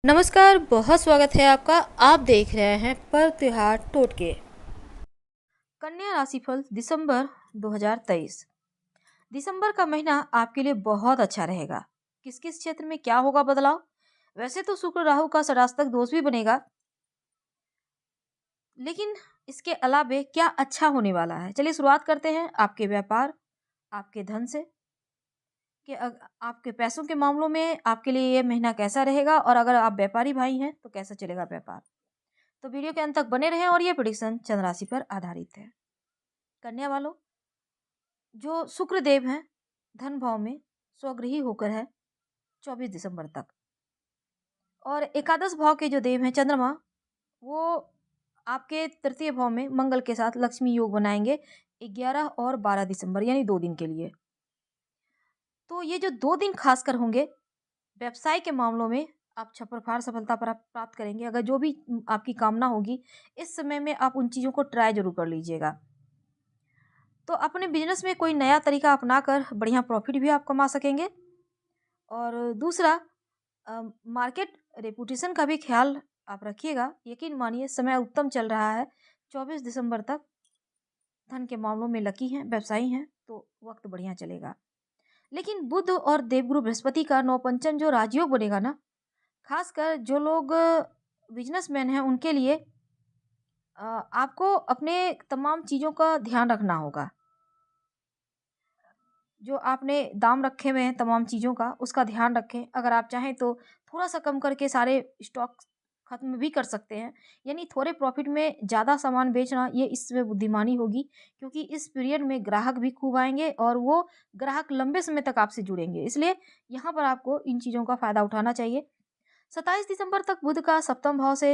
नमस्कार, बहुत स्वागत है आपका। आप देख रहे हैं पर त्योहार टोटके। कन्या राशिफल दिसंबर 2023। दिसंबर का महीना आपके लिए बहुत अच्छा रहेगा। किस किस क्षेत्र में क्या होगा बदलाव? वैसे तो शुक्र राहु का षडाष्टक दोष भी बनेगा, लेकिन इसके अलावे क्या अच्छा होने वाला है? चलिए शुरुआत करते हैं आपके व्यापार, आपके धन से कि आपके पैसों के मामलों में आपके लिए ये महीना कैसा रहेगा, और अगर आप व्यापारी भाई हैं तो कैसा चलेगा व्यापार। तो वीडियो के अंत तक बने रहें, और ये प्रेडिक्शन चंद्र राशि पर आधारित है। कन्या वालों, जो शुक्र देव हैं धन भाव में स्वगृही होकर है 24 दिसंबर तक, और एकादश भाव के जो देव हैं चंद्रमा, वो आपके तृतीय भाव में मंगल के साथ लक्ष्मी योग बनाएंगे 11 और 12 दिसंबर, यानी 2 दिन के लिए। तो ये जो 2 दिन खासकर होंगे, व्यवसाय के मामलों में आप छप्परफाड़ सफलता प्राप्त करेंगे। अगर जो भी आपकी कामना होगी, इस समय में आप उन चीज़ों को ट्राई जरूर कर लीजिएगा। तो अपने बिजनेस में कोई नया तरीका अपनाकर बढ़िया प्रॉफिट भी आप कमा सकेंगे। और दूसरा, मार्केट रेपुटेशन का भी ख्याल आप रखिएगा। यकीन मानिए समय उत्तम चल रहा है 24 दिसंबर तक। धन के मामलों में लकी हैं, व्यवसायी हैं, तो वक्त बढ़िया चलेगा। लेकिन बुध और देवगुरु बृहस्पति का नवपंचम जो राजयोग बनेगा ना, खासकर जो लोग बिजनेसमैन हैं उनके लिए आपको अपने तमाम चीज़ों का ध्यान रखना होगा। जो आपने दाम रखे हुए हैं तमाम चीज़ों का, उसका ध्यान रखें। अगर आप चाहें तो थोड़ा-सा कम करके सारे स्टॉक खत्म भी कर सकते हैं। यानी थोड़े प्रॉफ़िट में ज़्यादा सामान बेचना, ये इसमें बुद्धिमानी होगी, क्योंकि इस पीरियड में ग्राहक भी खूब आएँगे और वो ग्राहक लंबे समय तक आपसे जुड़ेंगे। इसलिए यहाँ पर आपको इन चीज़ों का फ़ायदा उठाना चाहिए। 27 दिसंबर तक बुध का सप्तम भाव से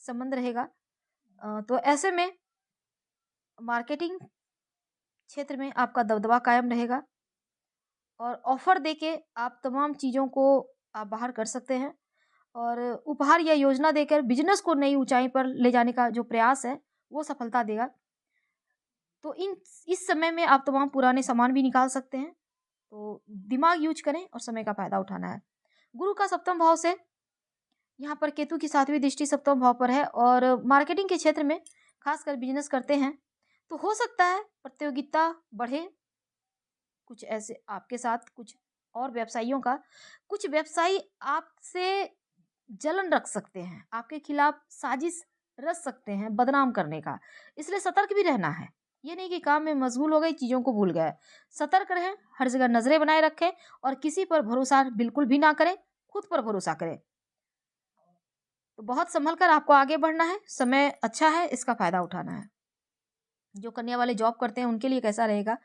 संबंध रहेगा। तो ऐसे में मार्केटिंग क्षेत्र में आपका दबदबा कायम रहेगा, और ऑफर देके आप तमाम चीज़ों को आप बाहर कर सकते हैं, और उपहार या योजना देकर बिजनेस को नई ऊंचाई पर ले जाने का जो प्रयास है वो सफलता देगा। तो इन इस समय में आप तमाम पुराने सामान भी निकाल सकते हैं। तो दिमाग यूज करें और समय का फायदा उठाना है। गुरु का सप्तम भाव से यहाँ पर केतु की 7वीं दृष्टि सप्तम भाव पर है, और मार्केटिंग के क्षेत्र में खासकर बिजनेस करते हैं तो हो सकता है प्रतियोगिता बढ़े। कुछ ऐसे आपके साथ कुछ और व्यवसायियों का, कुछ व्यवसायी आपसे जलन रख सकते हैं, आपके खिलाफ साजिश रच सकते हैं बदनाम करने का। इसलिए सतर्क भी रहना है। ये नहीं कि काम में मशगूल हो गए, चीज़ों को भूल गए। सतर्क रहें, हर जगह नज़रें बनाए रखें, और किसी पर भरोसा बिल्कुल भी ना करें, खुद पर भरोसा करें। तो बहुत संभल कर आपको आगे बढ़ना है, समय अच्छा है, इसका फ़ायदा उठाना है। जो कन्या वाले जॉब करते हैं उनके लिए कैसा रहेगा?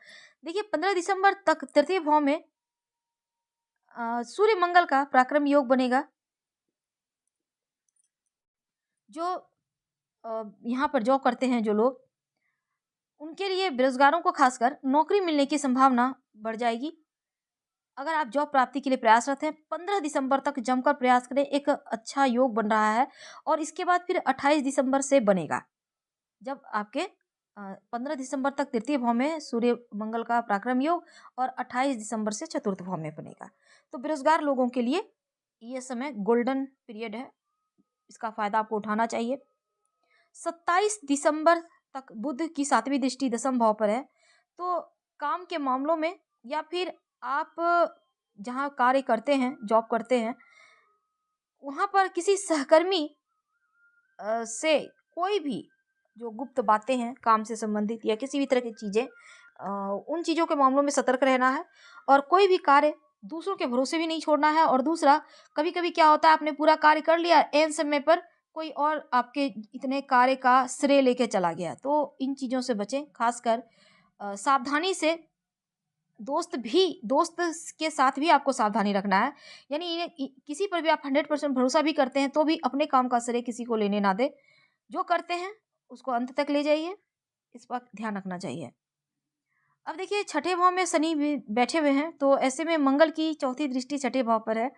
देखिए 15 दिसंबर तक तृतीय भाव में सूर्य मंगल का पराक्रम योग बनेगा। जो यहाँ पर जॉब करते हैं जो लोग, उनके लिए बेरोजगारों को खासकर नौकरी मिलने की संभावना बढ़ जाएगी। अगर आप जॉब प्राप्ति के लिए प्रयासरत हैं, 15 दिसंबर तक जमकर प्रयास करें, एक अच्छा योग बन रहा है। और इसके बाद फिर 28 दिसंबर से बनेगा, जब आपके 15 दिसंबर तक तृतीय भाव में सूर्य मंगल का पराक्रम योग, और 28 दिसंबर से चतुर्थ भाव में बनेगा। तो बेरोजगार लोगों के लिए ये समय गोल्डन पीरियड है, इसका फायदा आपको उठाना चाहिए। 27 दिसंबर तक बुध की 7वीं दृष्टि दसम भाव पर है, तो काम के मामलों में, या फिर आप जहाँ कार्य करते हैं, जॉब करते हैं, वहाँ पर किसी सहकर्मी से कोई भी जो गुप्त बातें हैं काम से संबंधित या किसी भी तरह की चीज़ें, उन चीज़ों के मामलों में सतर्क रहना है। और कोई भी कार्य दूसरों के भरोसे भी नहीं छोड़ना है। और दूसरा, कभी-कभी क्या होता है, आपने पूरा कार्य कर लिया, एन समय पर कोई और आपके इतने कार्य का श्रेय लेके चला गया। तो इन चीज़ों से बचें, खासकर सावधानी से। दोस्त के साथ भी आपको सावधानी रखना है। यानी किसी पर भी आप 100% भरोसा भी करते हैं तो भी अपने काम का श्रेय किसी को लेने ना दें। जो करते हैं उसको अंत तक ले जाइए, इस पर ध्यान रखना चाहिए। अब देखिए छठे भाव में शनि भी बैठे हुए हैं, तो ऐसे में मंगल की चौथी दृष्टि छठे भाव पर है।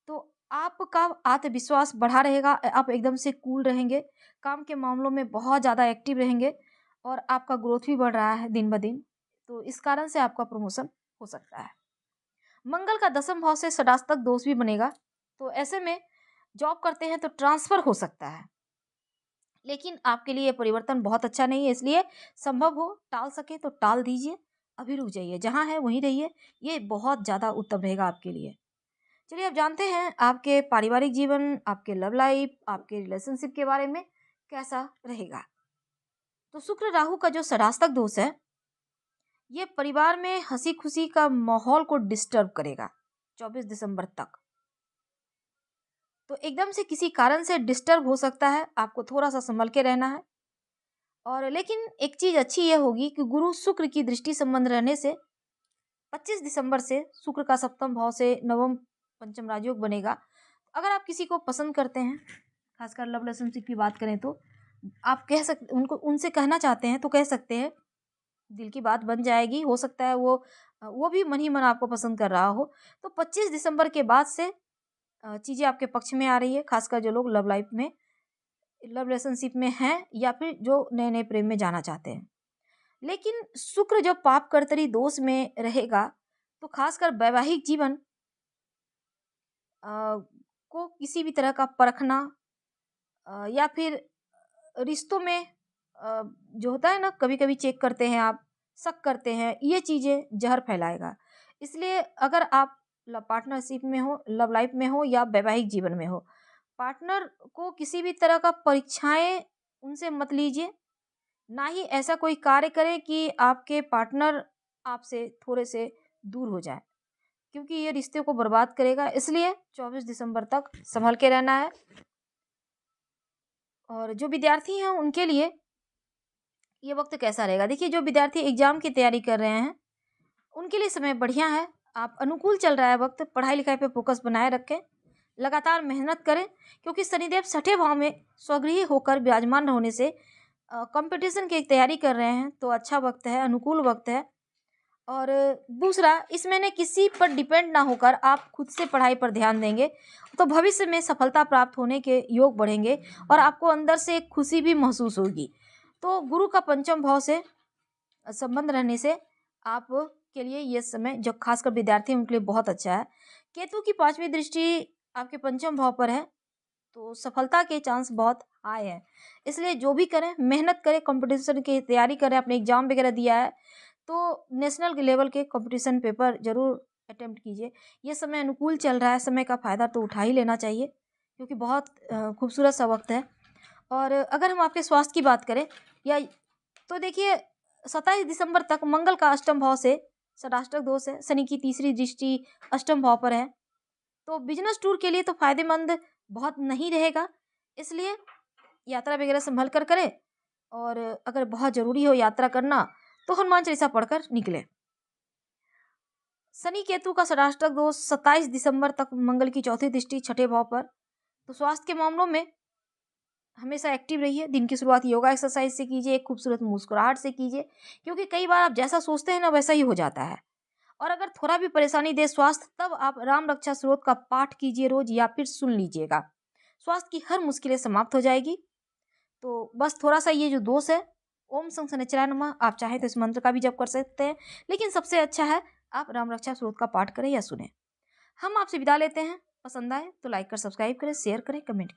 तो आपका आत्मविश्वास बढ़ा रहेगा, आप एकदम से कूल रहेंगे, काम के मामलों में बहुत ज़्यादा एक्टिव रहेंगे, और आपका ग्रोथ भी बढ़ रहा है दिन ब दिन। तो इस कारण से आपका प्रमोशन हो सकता है। मंगल का दसम भाव से षडाष्टक दोष भी बनेगा। तो ऐसे में जॉब करते हैं तो ट्रांसफ़र हो सकता है। लेकिन आपके लिए ये परिवर्तन बहुत अच्छा नहीं है, इसलिए संभव हो टाल सके तो टाल दीजिए, अभी रुक जाइए, जहाँ हैं वहीं रहिए, ये बहुत ज़्यादा उत्तम रहेगा आपके लिए। चलिए अब जानते हैं आपके पारिवारिक जीवन, आपके लव लाइफ़, आपके रिलेशनशिप के बारे में कैसा रहेगा। तो शुक्र राहु का जो षडाष्टक दोष है, ये परिवार में हँसी-खुशी का माहौल को डिस्टर्ब करेगा 24 दिसंबर तक। तो एकदम से किसी कारण से डिस्टर्ब हो सकता है, आपको थोड़ा-सा सँभल के रहना है। और लेकिन एक चीज़ अच्छी ये होगी कि गुरु शुक्र की दृष्टि संबंध रहने से 25 दिसंबर से शुक्र का सप्तम भाव से नवम पंचम राजयोग बनेगा। अगर आप किसी को पसंद करते हैं, खासकर लव रिलेशनशिप की बात करें तो आप कह सकते उनको उनसे कहना चाहते हैं तो कह सकते हैं, दिल की बात बन जाएगी। हो सकता है वो भी मन ही मन आपको पसंद कर रहा हो। तो 25 दिसंबर के बाद से चीज़ें आपके पक्ष में आ रही है, खासकर जो लोग लव रिलेशनशिप में हैं या फिर जो नए-नए प्रेम में जाना चाहते हैं। लेकिन शुक्र जब पाप कर्तरी दोष में रहेगा, तो खासकर वैवाहिक जीवन को किसी भी तरह का परखना या फिर रिश्तों में जो होता है ना, कभी-कभी चेक करते हैं आप, शक करते हैं, ये चीज़ें ज़हर फैलाएगा। इसलिए अगर आप पार्टनरशिप में हो, लव लाइफ में हो या वैवाहिक जीवन में हो, पार्टनर को किसी भी तरह का परीक्षाएँ उनसे मत लीजिए। ना ही ऐसा कोई कार्य करें कि आपके पार्टनर आपसे थोड़े से दूर हो जाए, क्योंकि ये रिश्ते को बर्बाद करेगा। इसलिए 24 दिसंबर तक संभल के रहना है। और जो विद्यार्थी हैं उनके लिए ये वक्त कैसा रहेगा? देखिए, जो विद्यार्थी एग्जाम की तैयारी कर रहे हैं उनके लिए समय बढ़िया है। आप अनुकूल चल रहा है वक्त, पढ़ाई लिखाई पे फोकस बनाए रखें, लगातार मेहनत करें, क्योंकि शनिदेव छठे भाव में स्वगृही होकर विराजमान होने से कंपटीशन की तैयारी कर रहे हैं तो अच्छा वक्त है, अनुकूल वक्त है। और दूसरा, इस महीने किसी पर डिपेंड ना होकर आप खुद से पढ़ाई पर ध्यान देंगे तो भविष्य में सफलता प्राप्त होने के योग बढ़ेंगे और आपको अंदर से एक खुशी भी महसूस होगी। तो गुरु का पंचम भाव से संबंध रहने से आप के लिए ये समय, जो खासकर विद्यार्थी हैं उनके लिए बहुत अच्छा है। केतु की 5वीं दृष्टि आपके पंचम भाव पर है, तो सफलता के चांस बहुत हाई हैं। इसलिए जो भी करें, मेहनत करें, कंपटीशन की तैयारी करें, आपने एग्ज़ाम वगैरह दिया है, तो नेशनल के लेवल के कंपटीशन पेपर ज़रूर अटेम्प्ट कीजिए। ये समय अनुकूल चल रहा है, समय का फ़ायदा तो उठा ही लेना चाहिए, क्योंकि बहुत खूबसूरत सा वक़्त है। और अगर हम आपके स्वास्थ्य की बात करें या तो देखिए, 27 दिसंबर तक मंगल का अष्टम भाव से षडाष्टक दोष है, शनि की तीसरी दृष्टि अष्टम भाव पर है, तो बिजनेस टूर के लिए तो फायदेमंद बहुत नहीं रहेगा। इसलिए यात्रा वगैरह संभल कर करें, और अगर बहुत जरूरी हो यात्रा करना तो हनुमान चालीसा पढ़कर निकले। शनि केतु का षडाष्टक दोष 27 दिसंबर तक, मंगल की चौथी दृष्टि छठे भाव पर। तो स्वास्थ्य के मामलों में हमेशा एक्टिव रहिए। दिन की शुरुआत योगा एक्सरसाइज से कीजिए, एक खूबसूरत मुस्कुराहट से कीजिए, क्योंकि कई बार आप जैसा सोचते हैं ना वैसा ही हो जाता है। और अगर थोड़ा भी परेशानी दे स्वास्थ्य, तब आप राम रक्षा स्रोत का पाठ कीजिए रोज, या फिर सुन लीजिएगा, स्वास्थ्य की हर मुश्किलें समाप्त हो जाएगी। तो बस थोड़ा सा ये जो दोष है, ओम संग शनिचराय नमः, आप चाहें तो इस मंत्र का भी जप कर सकते हैं, लेकिन सबसे अच्छा है आप राम रक्षा स्रोत का पाठ करें या सुने। हम आपसे विदा लेते हैं। पसंद आए तो लाइक कर, सब्सक्राइब करें, शेयर करें, कमेंट करें।